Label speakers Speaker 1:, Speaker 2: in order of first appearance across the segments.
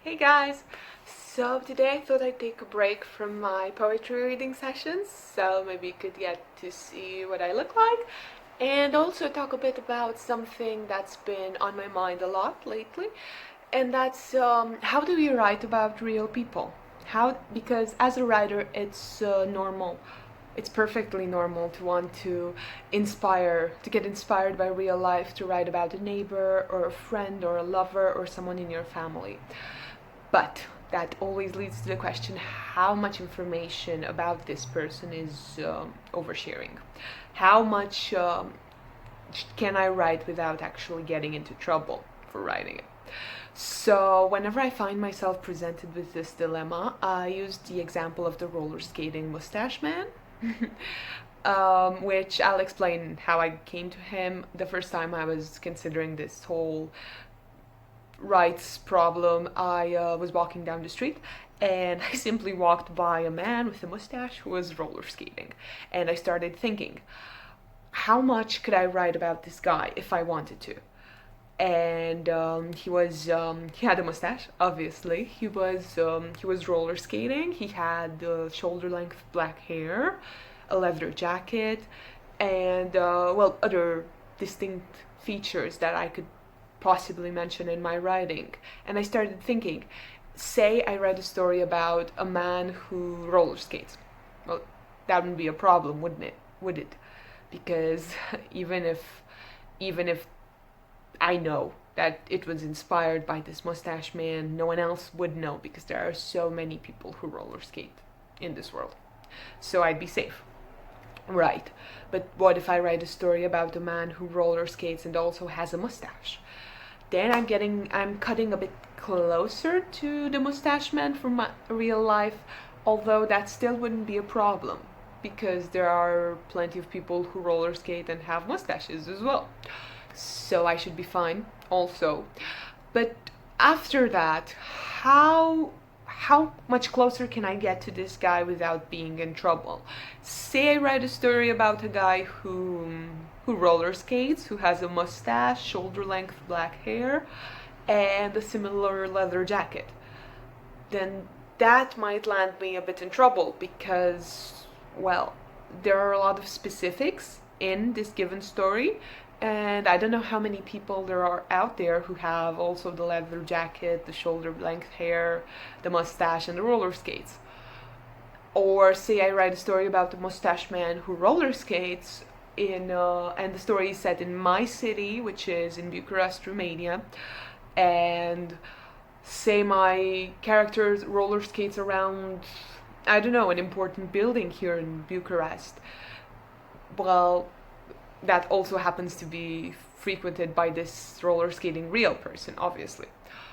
Speaker 1: Hey guys! So today I thought I'd take a break from my poetry reading sessions, so maybe you could get to see what I look like, and also talk a bit about something that's been on my mind a lot lately, and that's how do we write about real people? Because as a writer, it's normal. It's perfectly normal to want to get inspired by real life, to write about a neighbor or a friend or a lover or someone in your family. But that always leads to the question, how much information about this person is oversharing? How much can I write without actually getting into trouble for writing it? So, whenever I find myself presented with this dilemma, I use the example of the roller skating mustache man. Which I'll explain how I came to him. The first time I was considering this whole rights problem, I was walking down the street and I simply walked by a man with a mustache who was roller skating. And I started thinking, how much could I write about this guy if I wanted to? And he had a mustache, obviously. He was roller skating. He had shoulder length black hair, a leather jacket, and other distinct features that I could possibly mention in my writing. And I started thinking, say I read a story about a man who roller skates. Well, that wouldn't be a problem, wouldn't it? Would it? Because even if I know that it was inspired by this mustache man, no one else would know because there are so many people who roller skate in this world. So I'd be safe. Right. But what if I write a story about a man who roller skates and also has a mustache? Then I'm cutting a bit closer to the mustache man from my real life, although that still wouldn't be a problem because there are plenty of people who roller skate and have mustaches as well. So I should be fine also. But after that, how much closer can I get to this guy without being in trouble? Say I write a story about a guy who roller skates, who has a mustache, shoulder length black hair, and a similar leather jacket. Then that might land me a bit in trouble because, well, there are a lot of specifics in this given story, and I don't know how many people there are out there who have also the leather jacket, the shoulder length hair, the mustache, and the roller skates. Or say I write a story about the mustache man who roller skates and the story is set in my city, which is in Bucharest, Romania, and say my character roller skates around, I don't know, an important building here in Bucharest. Well, that also happens to be frequented by this roller skating real person, obviously.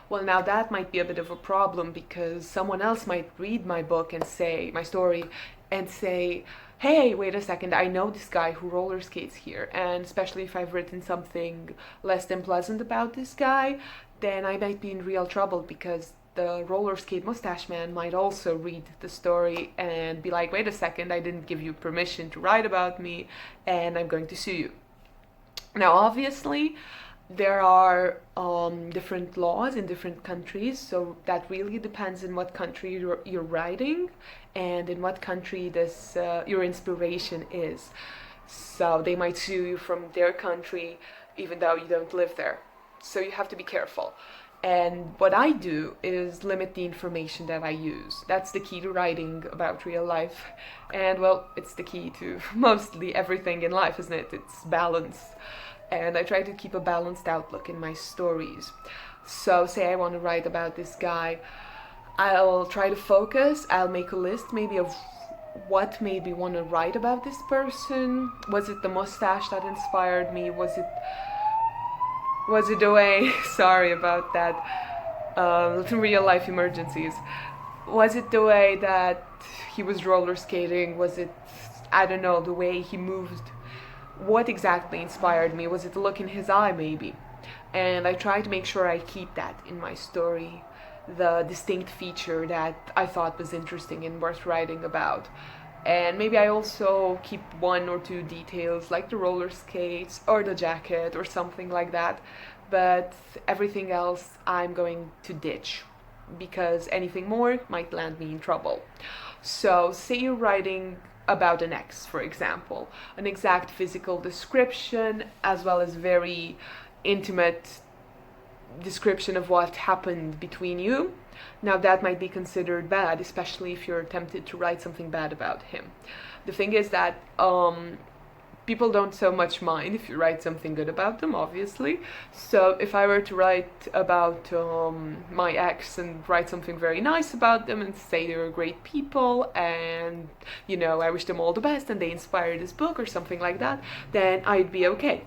Speaker 1: Well, now that might be a bit of a problem because someone else might read my book and say, my story, and say, hey, wait a second, I know this guy who roller skates here. And especially if I've written something less than pleasant about this guy, then I might be in real trouble because the roller skate mustache man might also read the story and be like, wait a second, I didn't give you permission to write about me and I'm going to sue you. Now, obviously, there are different laws in different countries, so that really depends in what country you're writing and in what country this your inspiration is. So they might sue you from their country even though you don't live there. So you have to be careful. And what I do is limit the information that I use. That's the key to writing about real life. And well, it's the key to mostly everything in life, isn't it? It's balance. And I try to keep a balanced outlook in my stories. So, say I want to write about this guy, I'll try to focus, I'll make a list maybe of what made me want to write about this person. Was it the mustache that inspired me? Was it the way, sorry about that, real life emergencies. Was it the way that he was roller skating? Was it, I don't know, the way he moved? What exactly inspired me? Was it the look in his eye, maybe? And I try to make sure I keep that in my story, the distinct feature that I thought was interesting and worth writing about. And maybe I also keep one or two details like the roller skates or the jacket or something like that. But everything else I'm going to ditch. because anything more might land me in trouble. So, say you're writing about an ex, for example, an exact physical description as well as very intimate description of what happened between you. Now, that might be considered bad, especially if you're tempted to write something bad about him. The thing is that people don't so much mind if you write something good about them, obviously. So if I were to write about my ex and write something very nice about them and say they were great people and, I wish them all the best and they inspired this book or something like that, then I'd be okay.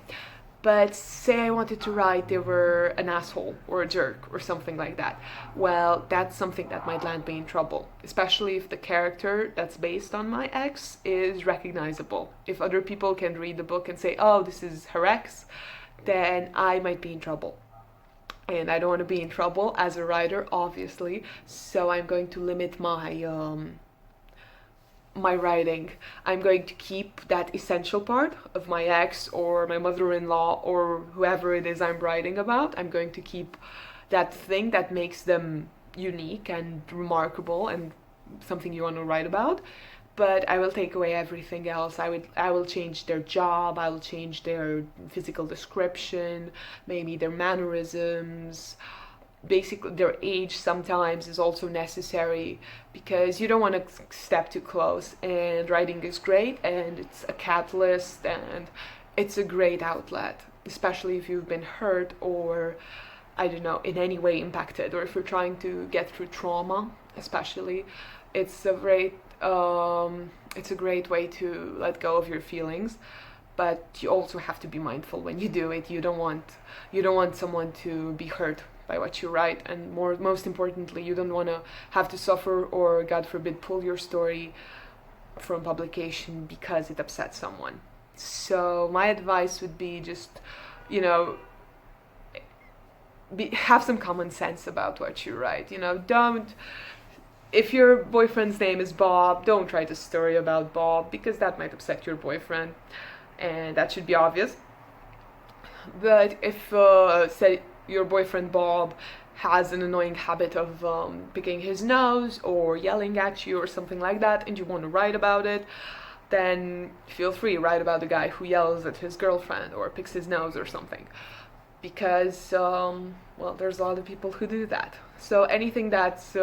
Speaker 1: But say I wanted to write they were an asshole or a jerk or something like that. Well, that's something that might land me in trouble, especially if the character that's based on my ex is recognizable. If other people can read the book and say, oh, this is her ex, then I might be in trouble. And I don't want to be in trouble as a writer, obviously, so I'm going to limit my writing. I'm going to keep that essential part of my ex or my mother-in-law or whoever it is I'm writing about. I'm going to keep that thing that makes them unique and remarkable and something you want to write about. But I will take away everything else. I will change their job, I will change their physical description, maybe their mannerisms. Basically, their age sometimes is also necessary because you don't want to step too close. And writing is great, and it's a catalyst, and it's a great outlet, especially if you've been hurt or, I don't know, in any way impacted, or if you're trying to get through trauma, especially. It's a great way to let go of your feelings. But you also have to be mindful when you do it. You don't want someone to be hurt by what you write, and most importantly, you don't want to have to suffer or, God forbid, pull your story from publication because it upsets someone. So my advice would be just, have some common sense about what you write. If your boyfriend's name is Bob, don't write a story about Bob because that might upset your boyfriend, and that should be obvious. But if, say, your boyfriend Bob has an annoying habit of picking his nose or yelling at you or something like that, and you want to write about it, then feel free, write about the guy who yells at his girlfriend or picks his nose or something. Because, there's a lot of people who do that. So anything that's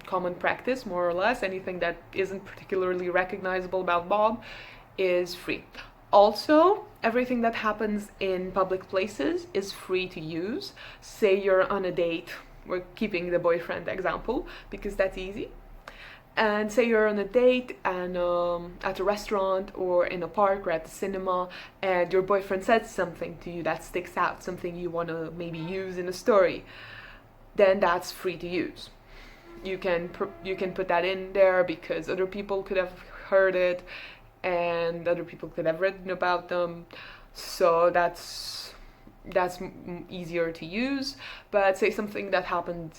Speaker 1: common practice, more or less, anything that isn't particularly recognizable about Bob is free. Also, everything that happens in public places is free to use. Say you're on a date, we're keeping the boyfriend example because that's easy. And say you're on a date and at a restaurant or in a park or at the cinema, and your boyfriend says something to you that sticks out, something you want to maybe use in a story, then that's free to use. You can put that in there because other people could have heard it and other people could have written about them, so that's easier to use. But say something that happened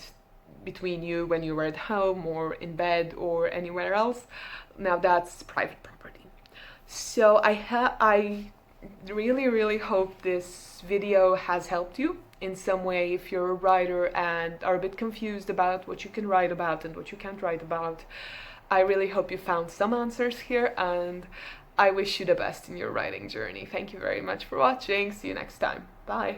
Speaker 1: between you when you were at home or in bed or anywhere else, now that's private property. So I really hope this video has helped you in some way if you're a writer and are a bit confused about what you can write about and what you can't write about. I really hope you found some answers here, and I wish you the best in your writing journey. Thank you very much for watching. See you next time. Bye.